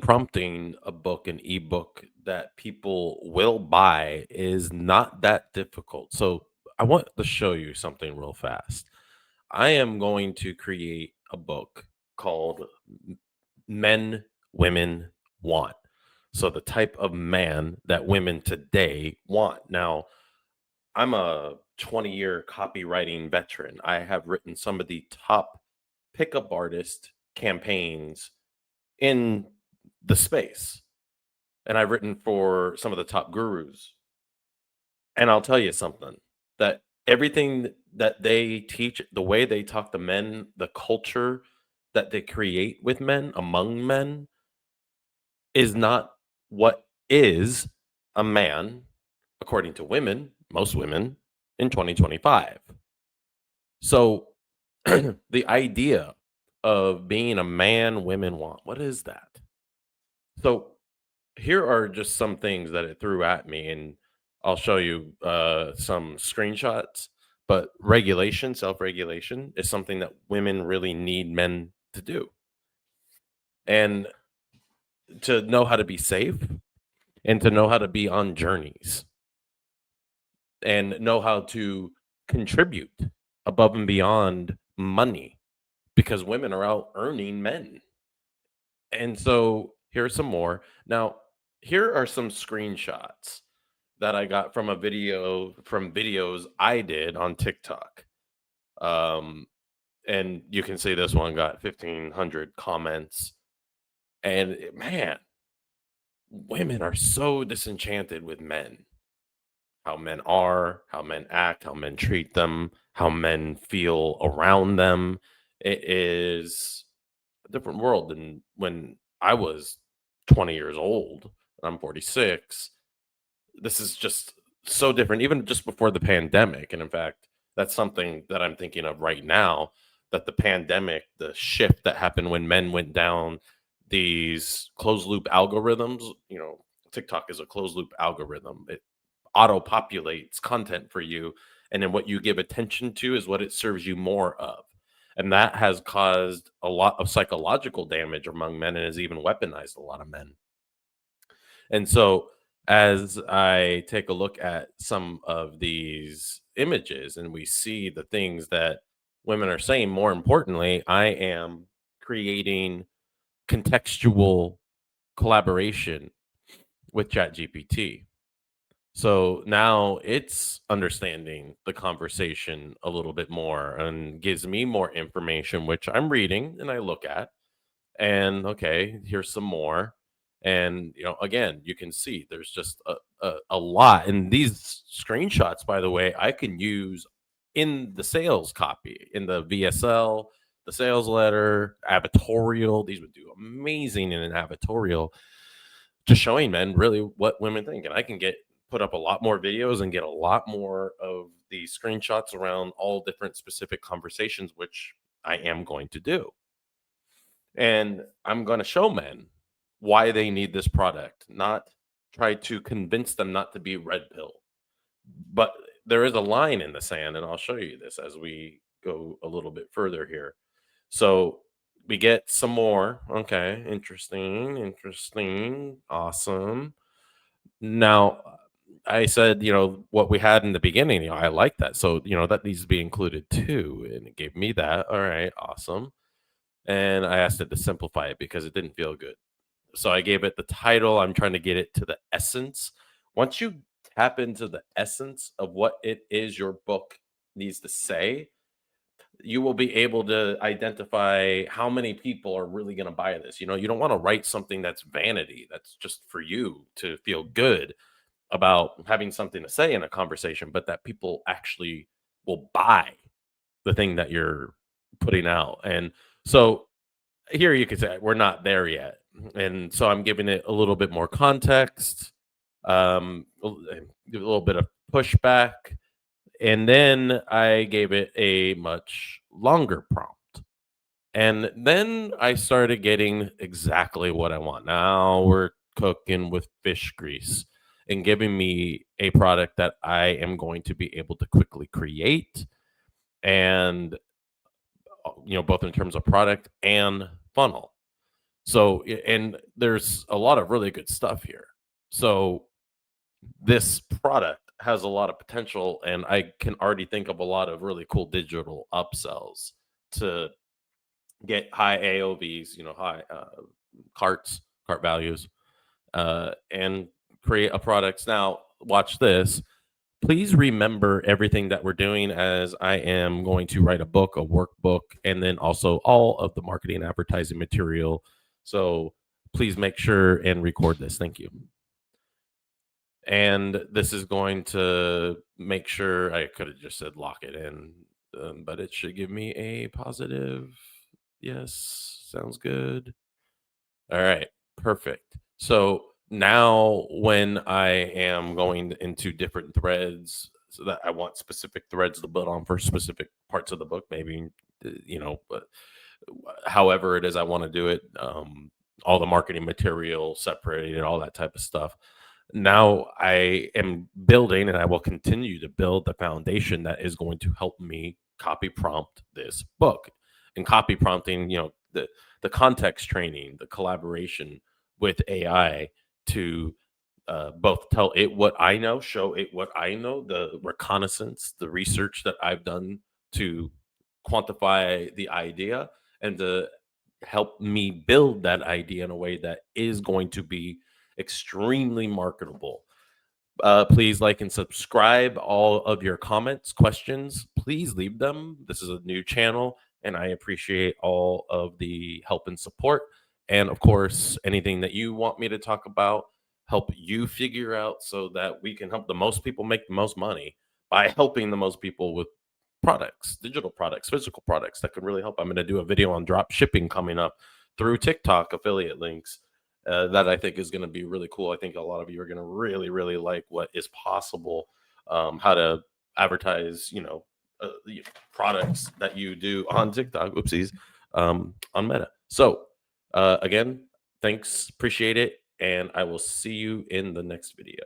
Prompting a book, an ebook that people will buy is not that difficult. So I want to show you something real fast. I am going to create a book called Men Women Want. So the type of man that women today want. Now, I'm a 20-year copywriting veteran. I have written some of the top pickup artist campaigns in the space, and I've written for some of the top gurus. And I'll tell you something, that everything that they teach, the way they talk to men, the culture that they create with men, among men, is not what is a man, according to women, most women, in 2025. So the idea of being a man women want, what is that? So here are just some things that it threw at me, and I'll show you some screenshots. But regulation, self-regulation, is something that women really need men to do, and to know how to be safe, and to know how to be on journeys, and know how to contribute above and beyond money, because women are out earning men. And so here's some more. Now, here are some screenshots that I got from videos I did on TikTok. Um, and you can see this one got 1,500 comments. And man, women are so disenchanted with men. How men are, how men act, how men treat them, how men feel around them. It is a different world than when I was 20 years old, and I'm 46. This is just so different, even just before the pandemic. And in fact, that's something that I'm thinking of right now, that the pandemic, the shift that happened when men went down these closed loop algorithms, TikTok is a closed loop algorithm. It auto populates content for you. And then what you give attention to is what it serves you more of. And that has caused a lot of psychological damage among men and has even weaponized a lot of men. And so, as I take a look at some of these images and we see the things that women are saying, more importantly, I am creating contextual collaboration with ChatGPT. So now it's understanding the conversation a little bit more and gives me more information, which I'm reading and I look at. And okay, here's some more. And again, you can see there's just a lot. And these screenshots, by the way, I can use in the sales copy, in the VSL, the sales letter, avatorial. These would do amazing in an avatorial, just showing men really what women think. And I can get put up a lot more videos and get a lot more of these screenshots around all different specific conversations, which I am going to do. And I'm going to show men why they need this product, not try to convince them not to be red pill. But there is a line in the sand, and I'll show you this as we go a little bit further here. So we get some more. Okay, interesting, interesting, awesome. Now, I said, what we had in the beginning, I like that. So, that needs to be included too. And it gave me that. All right, awesome. And I asked it to simplify it because it didn't feel good. So I gave it the title. I'm trying to get it to the essence. Once you tap into the essence of what it is your book needs to say, you will be able to identify how many people are really going to buy this. You don't want to write something that's vanity, that's just for you to feel good about having something to say in a conversation, but that people actually will buy the thing that you're putting out. And so here you could say we're not there yet. And so I'm giving it a little bit more context, give a little bit of pushback, and then I gave it a much longer prompt. And then I started getting exactly what I want. Now we're cooking with fish grease and giving me a product that I am going to be able to quickly create, and both in terms of product and funnel. So, and there's a lot of really good stuff here. So, this product has a lot of potential, and I can already think of a lot of really cool digital upsells to get high AOVs, high cart values, and create a product. Now, watch this. Please remember everything that we're doing, as I am going to write a book, a workbook, and then also all of the marketing and advertising material. So please make sure and record this. Thank you. And this is going to make sure, I could have just said lock it in, but it should give me a positive. Yes, sounds good. All right, perfect. So now when I am going into different threads, so that I want specific threads to build on for specific parts of the book, maybe, but however it is I want to do it, all the marketing material separated, all that type of stuff. Now I am building, and I will continue to build the foundation that is going to help me copy prompt this book. And copy prompting, the context training, the collaboration with AI to both tell it what I know, show it what I know, the reconnaissance, the research that I've done to quantify the idea, and to help me build that idea in a way that is going to be extremely marketable. Please like and subscribe. All of your comments, questions, please leave them. This is a new channel, and I appreciate all of the help and support. And of course, anything that you want me to talk about, help you figure out, so that we can help the most people make the most money by helping the most people with products, digital products, physical products that can really help. I'm going to do a video on drop shipping coming up through TikTok affiliate links, that I think is going to be really cool. I think a lot of you are going to really, really like what is possible, how to advertise, products that you do on TikTok. Oopsies, on Meta. So, again, thanks, appreciate it, and I will see you in the next video.